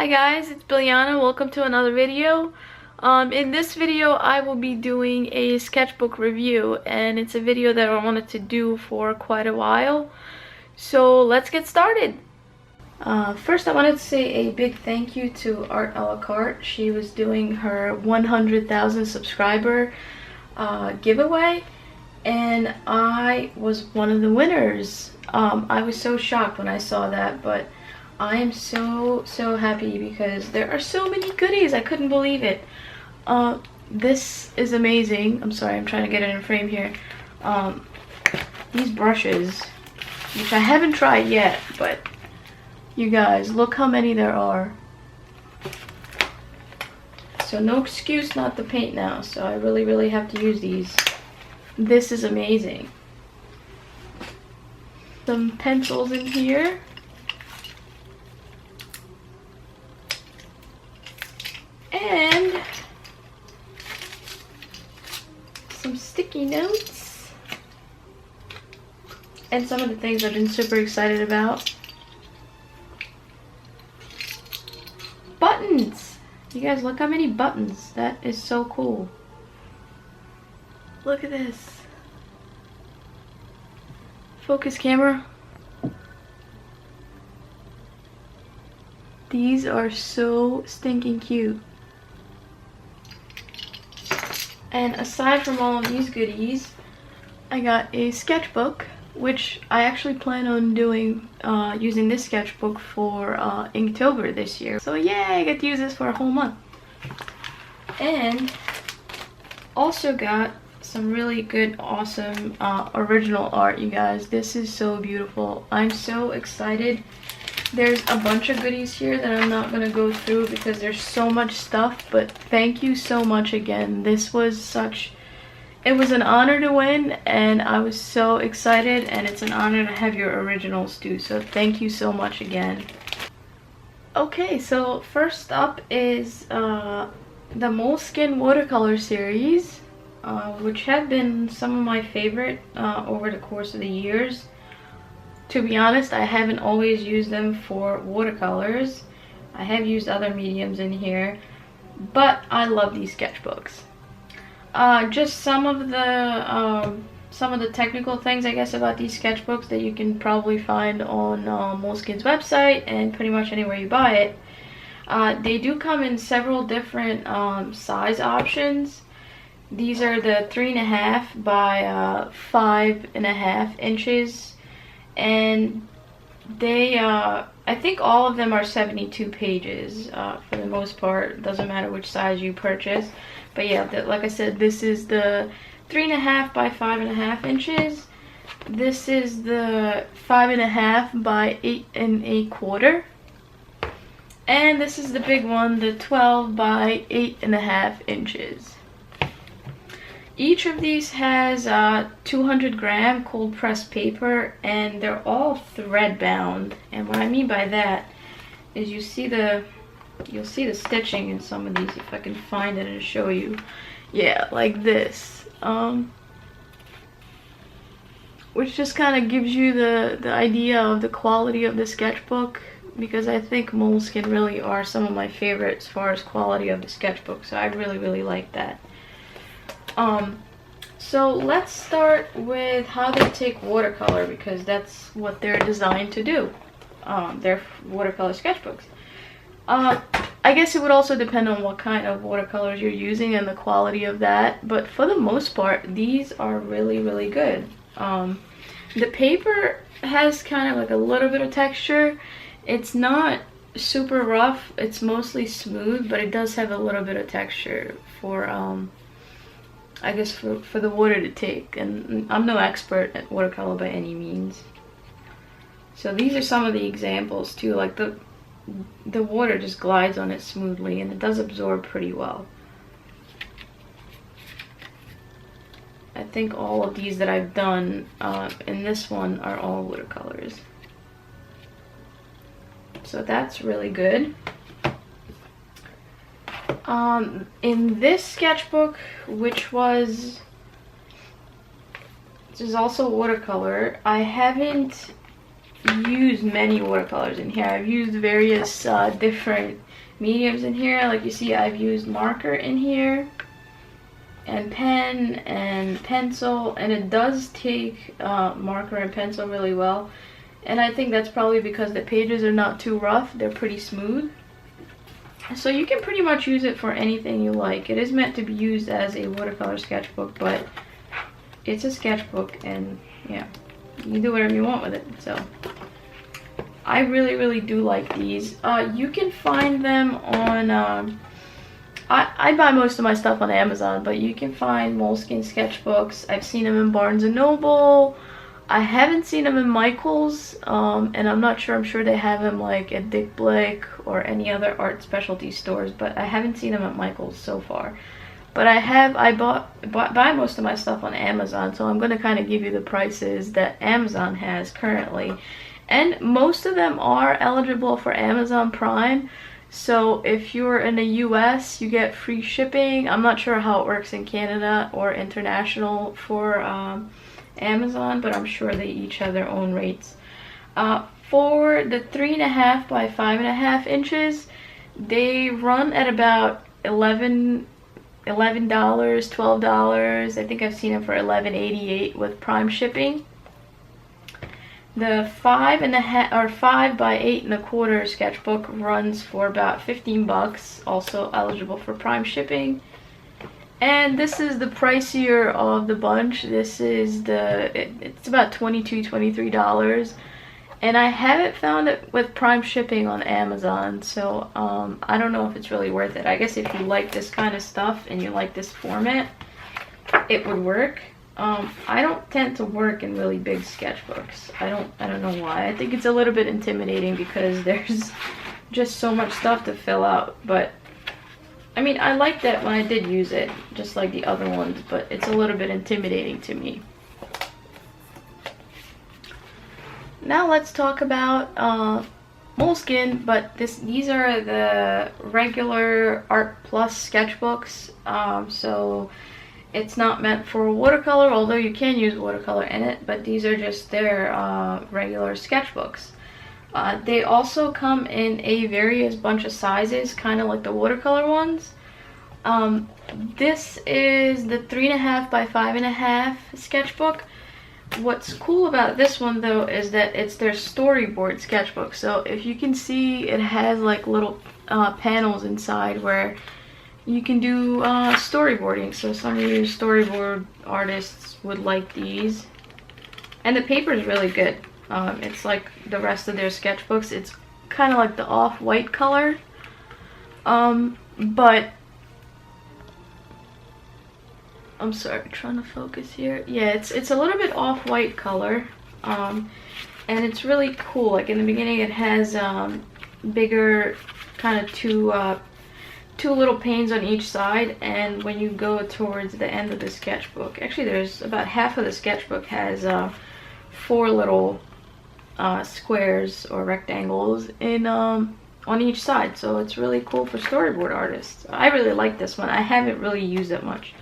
Hi guys, it's Biljana. Welcome to another video. In this video I will be doing a sketchbook review, and it's a video that I wanted to do for quite a while. So let's get started. First I wanted to say a big thank you to Art a la carte. She was doing her 100,000 subscriber giveaway, and I was one of the winners. I was so shocked when I saw that, but I am so happy because there are so many goodies. I couldn't believe it. This is amazing. I'm sorry, I'm trying to get it in frame here. These brushes, which I haven't tried yet, but you guys, look how many there are. So no excuse not to paint now, so I really have to use these. This is amazing. Some pencils in here. And some sticky notes. And some of the things I've been super excited about. Buttons! You guys, look how many buttons. That is so cool. Look at this. Focus camera. These are so stinking cute. And aside from all of these goodies, I got a sketchbook, which I actually plan on doing, using this sketchbook for Inktober this year. So yay, I get to use this for a whole month. And also got some really good, awesome original art, you guys. This is so beautiful. I'm so excited. There's a bunch of goodies here that I'm not gonna go through because there's so much stuff, but thank you so much again. This was it was an honor to win, and I was so excited, and it's an honor to have your originals too, so thank you so much again. Okay, so first up is the Moleskine Watercolor series, which have been some of my favorite over the course of the years. To be honest, I haven't always used them for watercolors. I have used other mediums in here, but I love these sketchbooks. Just some of the technical things, I guess, about these sketchbooks that you can probably find on Moleskine's website and pretty much anywhere you buy it. They do come in several different size options. These are the 3.5 by 5.5 inches. And they, I think all of them are 72 pages for the most part. Doesn't matter which size you purchase. But yeah, like I said, this is the 3.5 by 5.5 inches. This is the 5.5 by 8.25. And this is the big one, the 12 by 8.5 inches. Each of these has 200 gram cold pressed paper, and they're all thread bound. And what I mean by that is you'll see the stitching in some of these, if I can find it and show you. Yeah, like this. Which just kind of gives you the idea of the quality of the sketchbook, because I think Moleskine really are some of my favorites as far as quality of the sketchbook, so I really like that. So let's start with how they take watercolor, because that's what they're designed to do. They're watercolor sketchbooks. I guess it would also depend on what kind of watercolors you're using and the quality of that, but for the most part, these are really good. The paper has kind of like a little bit of texture. It's not super rough, it's mostly smooth, but it does have a little bit of texture for I guess for the water to take, and I'm no expert at watercolor by any means. So these are some of the examples too, like the water just glides on it smoothly, and it does absorb pretty well. I think all of these that I've done in this one are all watercolors. So that's really good. In this sketchbook, which is also watercolor, I haven't used many watercolors in here. I've used various different mediums in here. Like you see, I've used marker in here, and pen and pencil, and it does take marker and pencil really well. And I think that's probably because the pages are not too rough, they're pretty smooth. So you can pretty much use it for anything you like. It is meant to be used as a watercolor sketchbook, but it's a sketchbook, and yeah, you can do whatever you want with it. So I really do like these. You can find them on I buy most of my stuff on Amazon, but you can find Moleskine sketchbooks. I've seen them in Barnes & Noble. I haven't seen them in Michael's, and I'm not sure. I'm sure they have them like at Dick Blick or any other art specialty stores, but I haven't seen them at Michael's so far. But I buy most of my stuff on Amazon, so I'm going to kind of give you the prices that Amazon has currently. And most of them are eligible for Amazon Prime. So if you're in the US, you get free shipping. I'm not sure how it works in Canada or international for Amazon, but I'm sure they each have their own rates. For the 3.5 by 5.5 inches, they run at about $11, $12. I think I've seen them for $11.88 with Prime shipping. The 5.5 or 5 by 8.25 sketchbook runs for about 15 bucks, also eligible for Prime shipping. And this is the pricier of the bunch. This is it's about $22, $23. And I haven't found it with Prime shipping on Amazon, so I don't know if it's really worth it. I guess if you like this kind of stuff and you like this format, it would work. I don't tend to work in really big sketchbooks. I don't know why. I think it's a little bit intimidating because there's just so much stuff to fill out. But I mean, I liked that when I did use it, just like the other ones, but it's a little bit intimidating to me. Now let's talk about Moleskine, but these are the regular Art Plus sketchbooks. So it's not meant for watercolor, although you can use watercolor in it, but these are just their regular sketchbooks. They also come in a various bunch of sizes, kind of like the watercolor ones. This is the 3.5 by 5.5 sketchbook. What's cool about this one though is that it's their storyboard sketchbook. So if you can see, it has like little panels inside where you can do storyboarding. So some of you storyboard artists would like these. And the paper is really good. It's like the rest of their sketchbooks. It's kind of like the off-white color. But I'm sorry, trying to focus here. Yeah, it's a little bit off-white color. And it's really cool. Like in the beginning it has bigger kind of two little panes on each side, and when you go towards the end of the sketchbook, actually there's about half of the sketchbook has 4 little squares or rectangles in on each side. So it's really cool for storyboard artists. I really like this one. I haven't really used it much.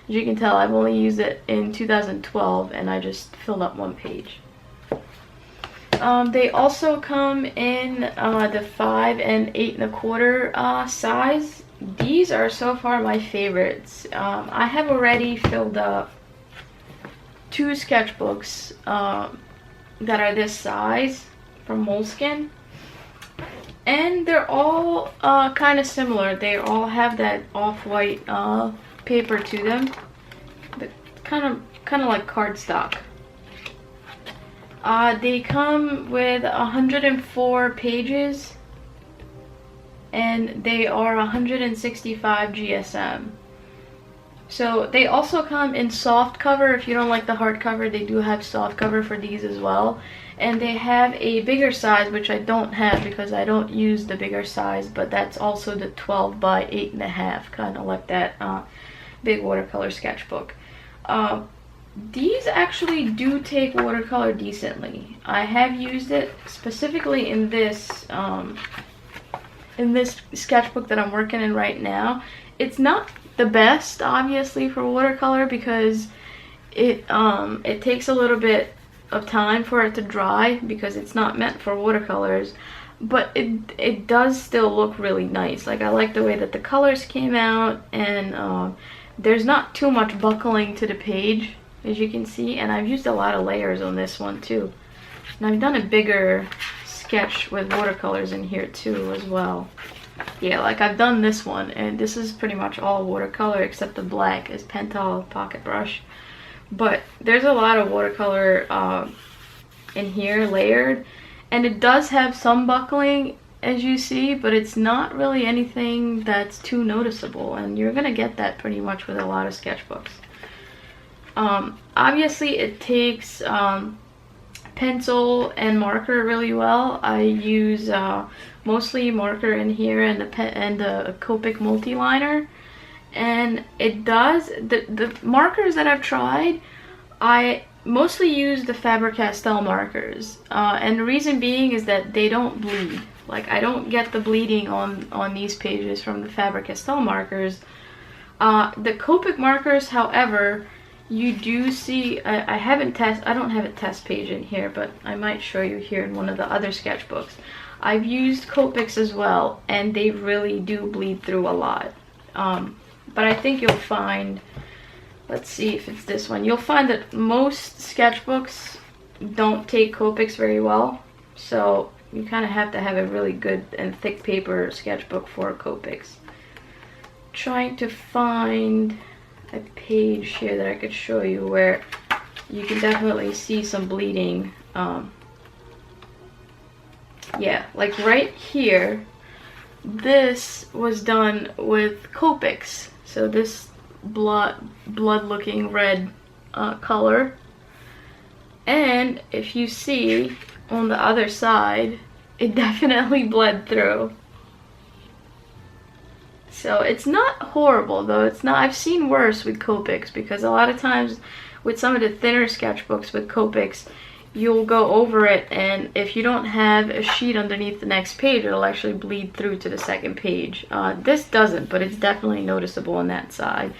As you can tell, I've only used it in 2012 and I just filled up one page. They also come in the 5 and 8.25 size. These are so far my favorites. I have already filled up 2 sketchbooks that are this size from Moleskine, and they're all kind of similar. They all have that off-white paper to them, but kind of like cardstock. They come with 104 pages, and they are 165 GSM. So they also come in soft cover. If you don't like the hardcover, they do have soft cover for these as well. And they have a bigger size, which I don't have because I don't use the bigger size, but that's also the 12 by 8.5, kind of like that big watercolor sketchbook. These actually do take watercolor decently. I have used it specifically in this sketchbook that I'm working in right now. It's not the best, obviously, for watercolor because it takes a little bit of time for it to dry because it's not meant for watercolors. but it does still look really nice. Like, I like the way that the colors came out, and there's not too much buckling to the page, as you can see, and I've used a lot of layers on this one too. And I've done a bigger sketch with watercolors in here too as well. Yeah, like I've done this one, and this is pretty much all watercolor except the black is Pentalic pocket brush. But there's a lot of watercolor in here layered, and it does have some buckling, as you see, but it's not really anything that's too noticeable, and you're gonna get that pretty much with a lot of sketchbooks. Obviously it takes pencil and marker really well. I use mostly marker in here and the Copic multi-liner, and it does, the markers that I've tried, I mostly use the Faber-Castell markers, and the reason being is that they don't bleed. Like, I don't get the bleeding on these pages from the Faber-Castell markers. The Copic markers, however, you do see, I don't have a test page in here, but I might show you here in one of the other sketchbooks. I've used Copics as well, and they really do bleed through a lot. But I think you'll find, let's see if it's this one, you'll find that most sketchbooks don't take Copics very well, so you kind of have to have a really good and thick paper sketchbook for Copics. Trying to find a page here that I could show you where you can definitely see some bleeding. Yeah, like right here, this was done with Copics. So this blood looking red color, and if you see on the other side, it definitely bled through. So it's not horrible though. It's not, I've seen worse with Copics, because a lot of times with some of the thinner sketchbooks with Copics, you'll go over it, and if you don't have a sheet underneath the next page, it'll actually bleed through to the second page. This doesn't, but it's definitely noticeable on that side.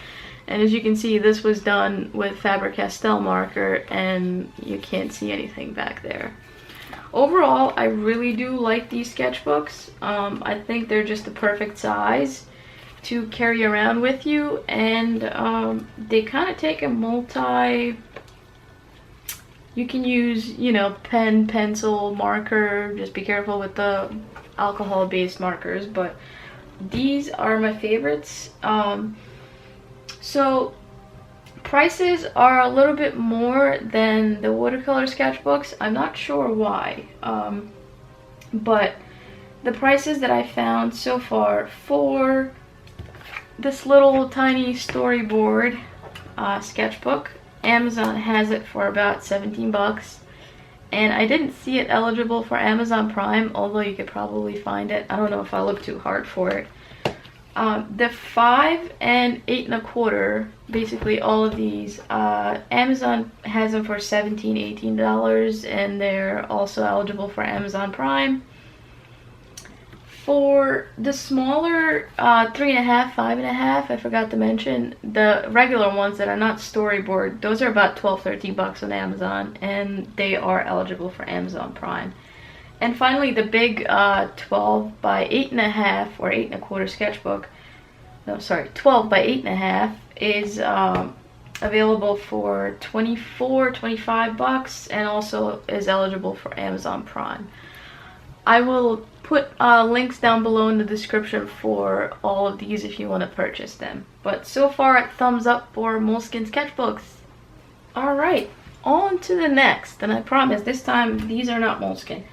And as you can see, this was done with Faber-Castell marker, and you can't see anything back there. Overall, I really do like these sketchbooks. I think they're just the perfect size to carry around with you, and they kind of take a you can use, you know, pen, pencil, marker. Just be careful with the alcohol-based markers, but these are my favorites. So prices are a little bit more than the watercolor sketchbooks. I'm not sure why, but the prices that I found so far for this little tiny storyboard sketchbook, Amazon has it for about 17 bucks, and I didn't see it eligible for Amazon Prime, although you could probably find it. I don't know if I look too hard for it. The 5 and 8 1/4, basically all of these, Amazon has them for $17, $18, and they're also eligible for Amazon Prime. For the smaller 3 1/2, 5 1/2, I forgot to mention, the regular ones that are not storyboard, those are about 12, 13 bucks on Amazon, and they are eligible for Amazon Prime. And finally, the big 12 by 8 1/2 or 8 1/4 sketchbook, no, sorry, 12 by 8 1/2 is available for 24, 25 bucks, and also is eligible for Amazon Prime. I will put links down below in the description for all of these if you want to purchase them. But so far, thumbs up for Moleskine sketchbooks. Alright, on to the next, and I promise this time these are not Moleskine.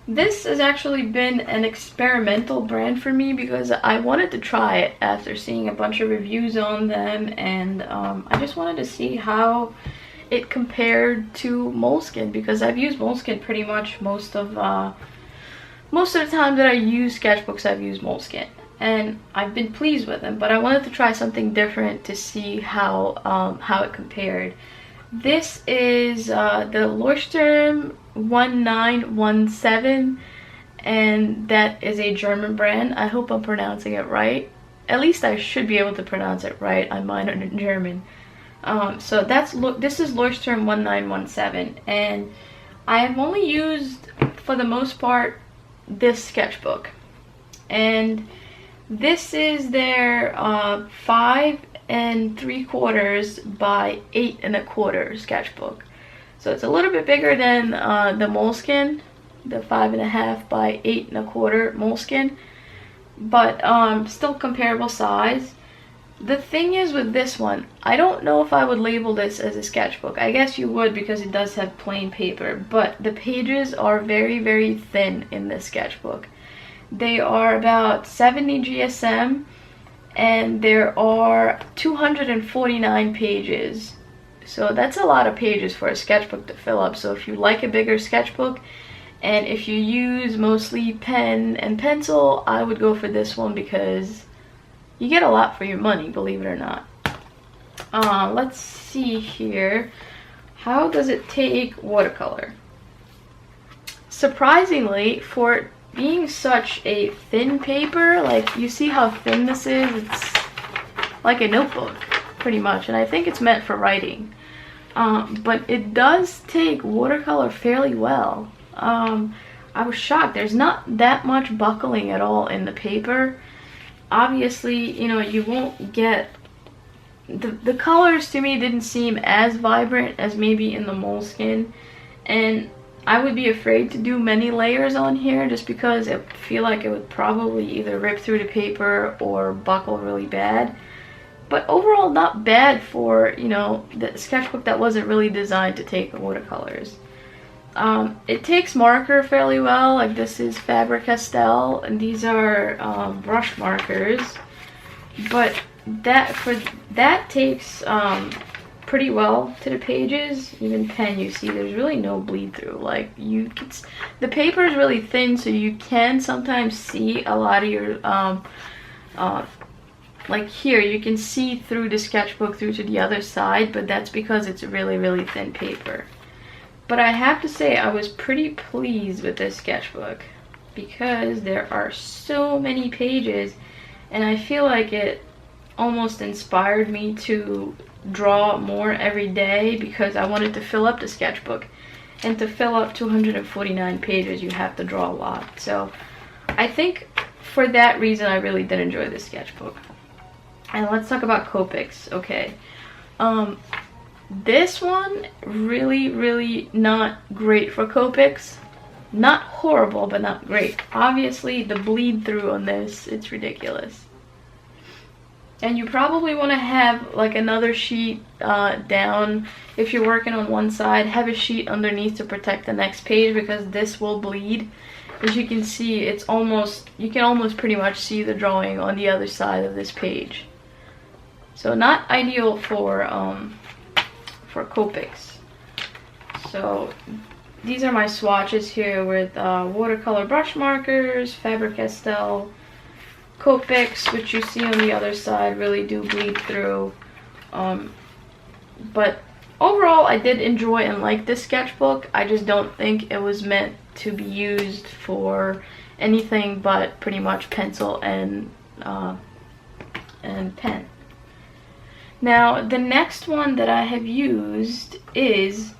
This has actually been an experimental brand for me because I wanted to try it after seeing a bunch of reviews on them, and I just wanted to see how it compared to Moleskine, because I've used Moleskine pretty much most of the time that I use sketchbooks. I've used Moleskine, and I've been pleased with them, but I wanted to try something different to see how it compared. This is the Leuchtturm1917, and that is a German brand. I hope I'm pronouncing it right. At least I should be able to pronounce it right. I'm minor in German. So this is Leuchtturm1917, and I have only used, for the most part, this sketchbook, and this is their 5 3/4 by 8 1/4 sketchbook. So it's a little bit bigger than the Moleskine, the 5.5 by 8 1/4 Moleskine, but still comparable size. The thing is with this one, I don't know if I would label this as a sketchbook. I guess you would, because it does have plain paper, but the pages are very, very thin in this sketchbook. They are about 70 GSM, and there are 249 pages. So that's a lot of pages for a sketchbook to fill up. So if you like a bigger sketchbook, and if you use mostly pen and pencil, I would go for this one, because you get a lot for your money, believe it or not. Let's see here. How does it take watercolor? Surprisingly, for being such a thin paper, like, you see how thin this is? It's like a notebook, pretty much, and I think it's meant for writing. But it does take watercolor fairly well. I was shocked. There's not that much buckling at all in the paper. Obviously, you know, you won't get the colors. To me, didn't seem as vibrant as maybe in the Moleskine, and I would be afraid to do many layers on here, just because I feel like it would probably either rip through the paper or buckle really bad. But overall, not bad for, you know, the sketchbook that wasn't really designed to take watercolors. It takes marker fairly well. Like, this is Faber-Castell, and these are brush markers, but that takes pretty well to the pages. Even pen, you see there's really no bleed through. Like, the paper is really thin, so you can sometimes see a lot of your like here, you can see through the sketchbook through to the other side, but that's because it's really, really thin paper. But I have to say, I was pretty pleased with this sketchbook, because there are so many pages, and I feel like it almost inspired me to draw more every day, because I wanted to fill up the sketchbook. And to fill up 249 pages, you have to draw a lot. So I think for that reason, I really did enjoy this sketchbook. And let's talk about Copics. Okay. This one, really, really not great for Copics. Not horrible, but not great. Obviously, the bleed through on this, it's ridiculous. And you probably want to have like another sheet down. If you're working on one side, have a sheet underneath to protect the next page, because this will bleed. As you can see, it's almost, you can almost pretty much see the drawing on the other side of this page. So not ideal for Copics. So these are my swatches here with watercolor brush markers, Faber-Castell, Copics, which you see on the other side really do bleed through. But overall, I did enjoy and like this sketchbook. I just don't think it was meant to be used for anything but pretty much pencil and pen. Now, the next one that I have used is,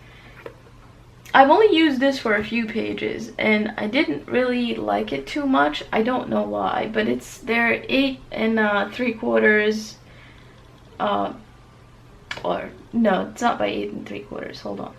I've only used this for a few pages, and I didn't really like it too much. I don't know why, but it's their 8 3/4, or no, it's not by 8 3/4. Hold on.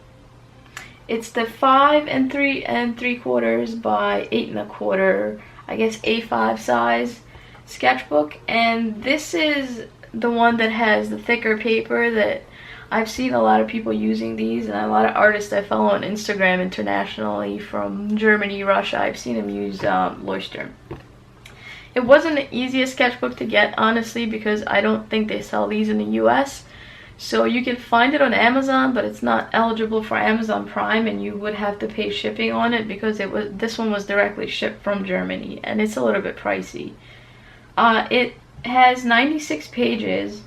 It's the 5 3/4 by 8 1/4, I guess A5 size sketchbook, and this is the one that has the thicker paper. That I've seen a lot of people using these, and a lot of artists I follow on Instagram internationally from Germany, Russia, I've seen them use Leuchtturm. It wasn't the easiest sketchbook to get, honestly, because I don't think they sell these in the US. So you can find it on Amazon, but it's not eligible for Amazon Prime, and you would have to pay shipping on it, because this one was directly shipped from Germany, and it's a little bit pricey. It has 96 pages.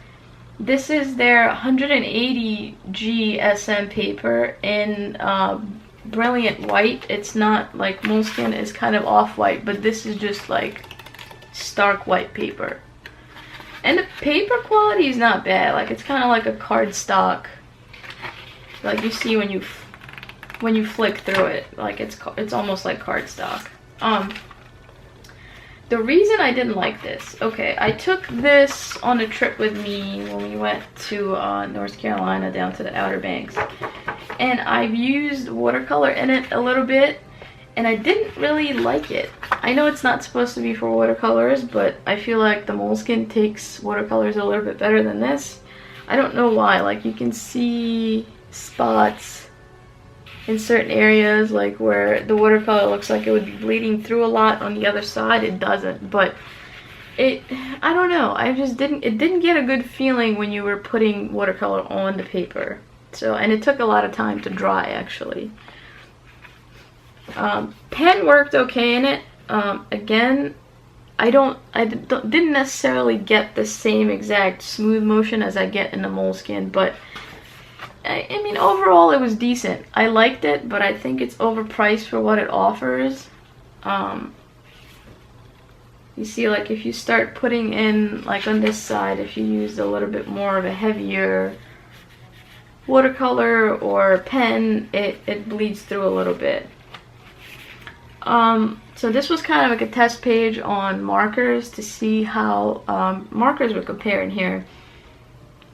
This is their 180 GSM paper in brilliant white. It's not like Moleskine is kind of off-white, but this is just like stark white paper. And the paper quality is not bad. Like, it's kind of like a cardstock, like you see when you flick through it. Like, it's almost like cardstock. The reason I didn't like this, okay, I took this on a trip with me when we went to North Carolina down to the Outer Banks. And I've used watercolor in it a little bit, and I didn't really like it. I know it's not supposed to be for watercolors, but I feel like the Moleskine takes watercolors a little bit better than this. I don't know why. Like, you can see spots in certain areas, like where the watercolor looks like it would be bleeding through a lot. On the other side it doesn't, but I don't know, it didn't get a good feeling when you were putting watercolor on the paper. So, and it took a lot of time to dry, actually. Pen worked okay in it. Again, I didn't necessarily get the same exact smooth motion as I get in the Moleskine, but I mean, overall it was decent. I liked it, but I think it's overpriced for what it offers. You see, like, if you start putting in, like on this side, if you use a little bit more of a heavier watercolor or pen, it bleeds through a little bit. So this was kind of like a test page on markers to see how markers would compare in here.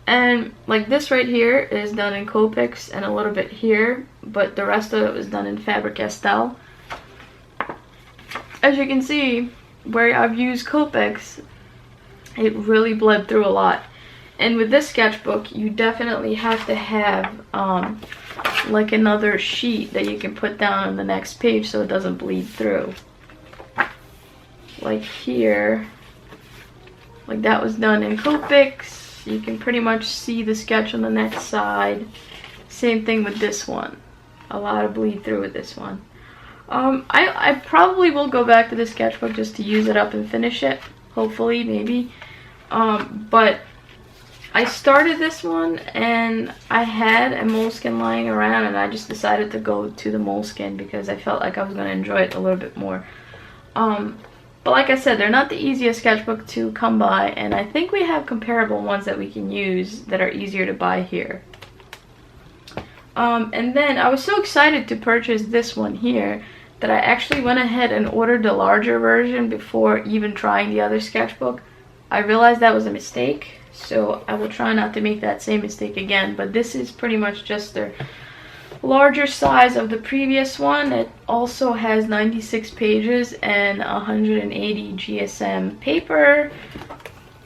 And like this right here is done in Copics and a little bit here, but the rest of it was done in Faber-Castell. As you can see, where I've used Copics, it really bled through a lot. And with this sketchbook, you definitely have to have like another sheet that you can put down on the next page so it doesn't bleed through. Like here, like that was done in Copics. You can pretty much see the sketch on the next side. Same thing with this one. A lot of bleed through with this one. I probably will go back to the sketchbook just to use it up and finish it. Hopefully, maybe. But I started this one and I had a Moleskine lying around, and I just decided to go to the Moleskine because I felt like I was going to enjoy it a little bit more. But like I said, they're not the easiest sketchbook to come by, and I think we have comparable ones that we can use that are easier to buy here. And then I was so excited to purchase this one here that I actually went ahead and ordered the larger version before even trying the other sketchbook. I realized that was a mistake, so I will try not to make that same mistake again, but this is pretty much just their larger size of the previous one. It also has 96 pages and 180 GSM paper.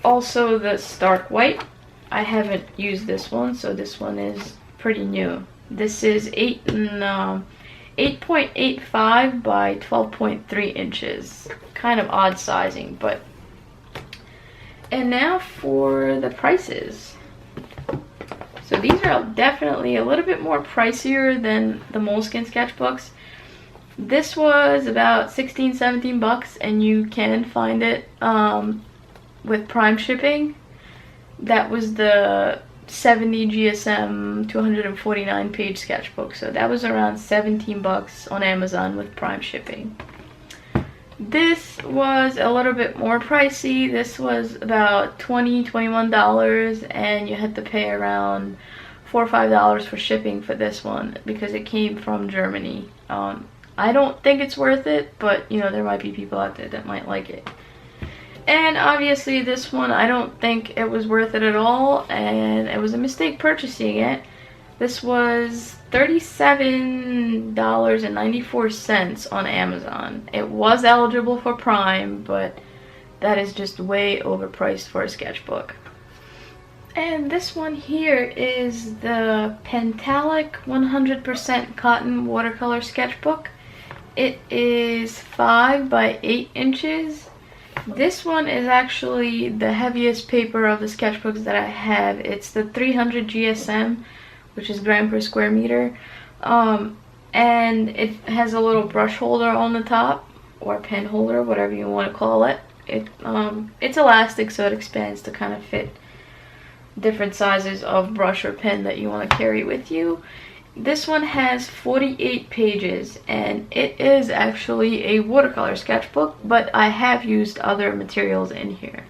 Also the stark white. I haven't used this one, so this one is pretty new. This is 8.85 by 12.3 inches. Kind of odd sizing, but. And now for the prices. So these are definitely a little bit more pricier than the Moleskine sketchbooks. This was about 16-17 bucks, and you can find it with Prime shipping. That was the 70 GSM 249 page sketchbook, so that was around 17 bucks on Amazon with Prime shipping. This was a little bit more pricey. This was about $21, and you had to pay around $4 or $5 for shipping for this one because it came from Germany. I don't think it's worth it, but you know, there might be people out there that might like it. And obviously this one, I don't think it was worth it at all, and it was a mistake purchasing it. This was $37.94 on Amazon. It was eligible for Prime, but that is just way overpriced for a sketchbook. And this one here is the Pentalic 100% Cotton Watercolor Sketchbook. It is 5 by 8 inches. This one is actually the heaviest paper of the sketchbooks that I have. It's the 300 GSM, which is gram per square meter, and it has a little brush holder on the top, or pen holder, whatever you want to call it. It's elastic, so it expands to kind of fit different sizes of brush or pen that you want to carry with you. This one has 48 pages, and it is actually a watercolor sketchbook, but I have used other materials in here.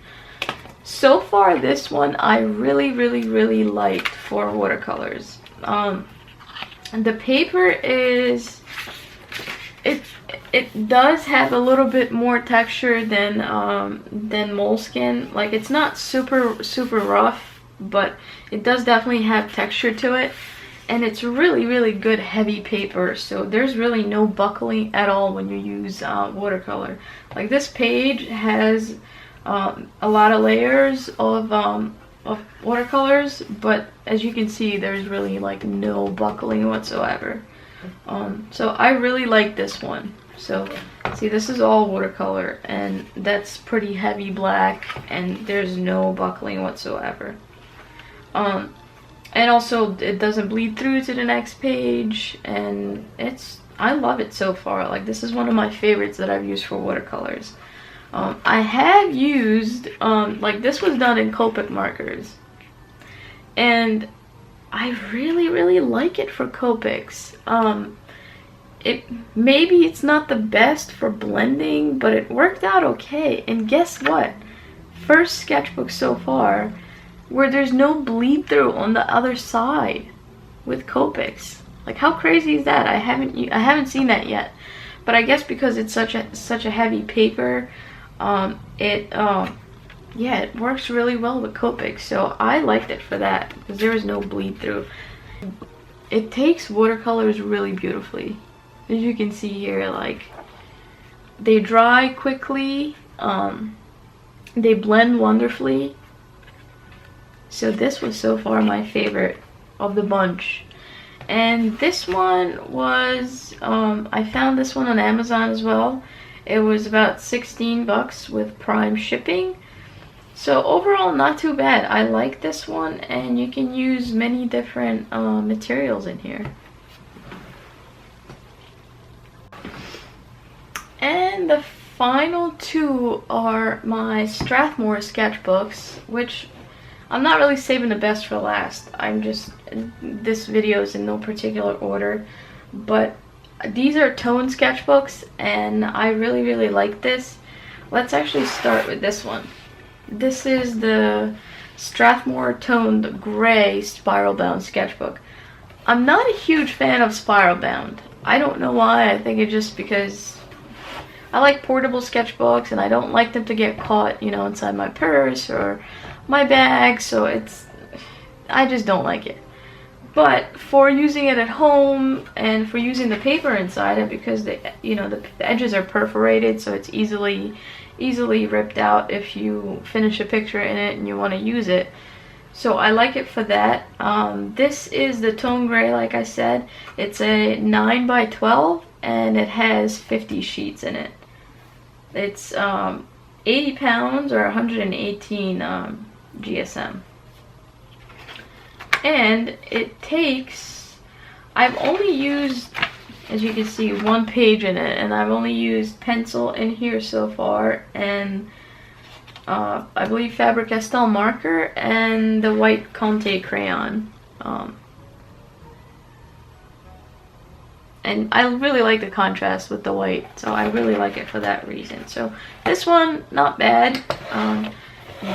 So far, this one I really liked for watercolors. The paper is it does have a little bit more texture than Moleskine. Like, it's not super rough, but it does definitely have texture to it, and it's really good heavy paper, so there's really no buckling at all when you use watercolor. Like, this page has a lot of layers of watercolors, but as you can see, there's really like no buckling whatsoever. So I really like this one. So see, this is all watercolor, and that's pretty heavy black, and there's no buckling whatsoever. And also it doesn't bleed through to the next page, and I love it so far. Like, this is one of my favorites that I've used for watercolors. I have used, like, this was done in Copic markers, and I really like it for Copics. Maybe it's not the best for blending, but it worked out okay. And guess what? First sketchbook so far where there's no bleed through on the other side with Copics. Like, how crazy is that? I haven't seen that yet. But I guess because it's such a heavy paper, yeah, it works really well with Copics, so I liked it for that because there was no bleed through. It takes watercolors really beautifully. As you can see here, like, they dry quickly, they blend wonderfully. So this was so far my favorite of the bunch. And this one was, I found this one on Amazon as well. It was about 16 bucks with Prime shipping. So overall, not too bad. I like this one, and you can use many different materials in here. And the final two are my Strathmore sketchbooks, which I'm not really saving the best for last. This video is in no particular order, but these are tone sketchbooks, and I really like this. Let's actually start with this one. This is the Strathmore toned gray spiral bound sketchbook. I'm not a huge fan of spiral bound. I don't know why. I think it's just because I like portable sketchbooks, and I don't like them to get caught, you know, inside my purse or my bag, so I just don't like it. But for using it at home and for using the paper inside it, because the edges are perforated, so it's easily ripped out if you finish a picture in it and you want to use it. So I like it for that. This is the tone gray, like I said. It's a 9x12, and it has 50 sheets in it. It's 80 pounds or 118 GSM. And it takes, I've only used, as you can see, one page in it, and I've only used pencil in here so far, and I believe Faber-Castell marker and the white Conte crayon. And I really like the contrast with the white, so I really like it for that reason. So this one, not bad.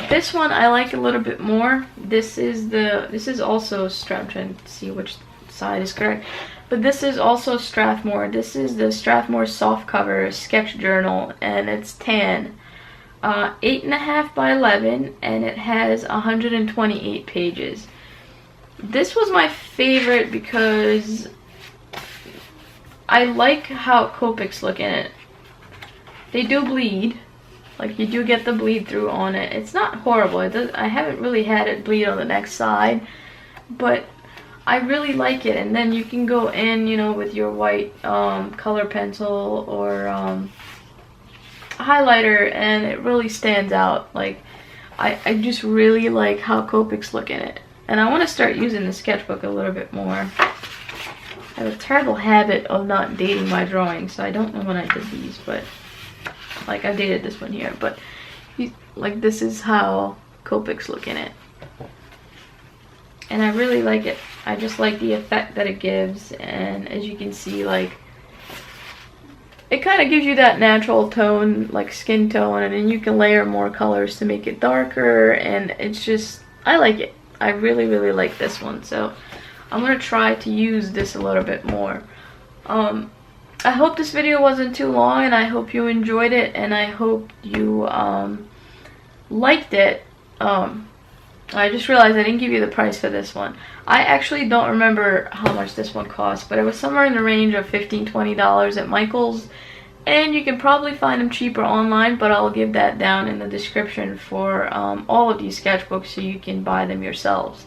This one I like a little bit more. This is also I'm trying to see which side is correct, but this is also Strathmore. This is the Strathmore soft cover sketch journal, and it's tan, 8.5 by 11, and it has 128 pages. This was my favorite because I like how Copics look in it. They do bleed. Like, you do get the bleed through on it. It's not horrible. I haven't really had it bleed on the next side, but I really like it. And then you can go in, you know, with your white color pencil or highlighter, and it really stands out. Like, I just really like how Copics look in it. And I want to start using the sketchbook a little bit more. I have a terrible habit of not dating my drawings, so I don't know when I did these, but like, I dated this one here, but like, this is how Copics look in it. And I really like it. I just like the effect that it gives, and as you can see, like, it kind of gives you that natural tone, like skin tone, and then you can layer more colors to make it darker, and it's just, I like it. I really like this one, so I'm gonna try to use this a little bit more. I hope this video wasn't too long, and I hope you enjoyed it, and I hope you liked it. I just realized I didn't give you the price for this one. I actually don't remember how much this one cost, but it was somewhere in the range of $15–20 at Michael's. And you can probably find them cheaper online, but I'll give that down in the description for all of these sketchbooks so you can buy them yourselves.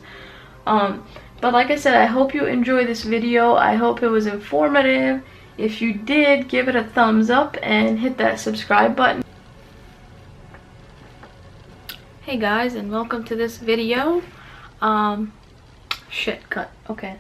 But like I said, I hope you enjoyed this video. I hope it was informative. If you did, give it a thumbs up and hit that subscribe button. Hey guys, and welcome to this video. Shit, cut. Okay.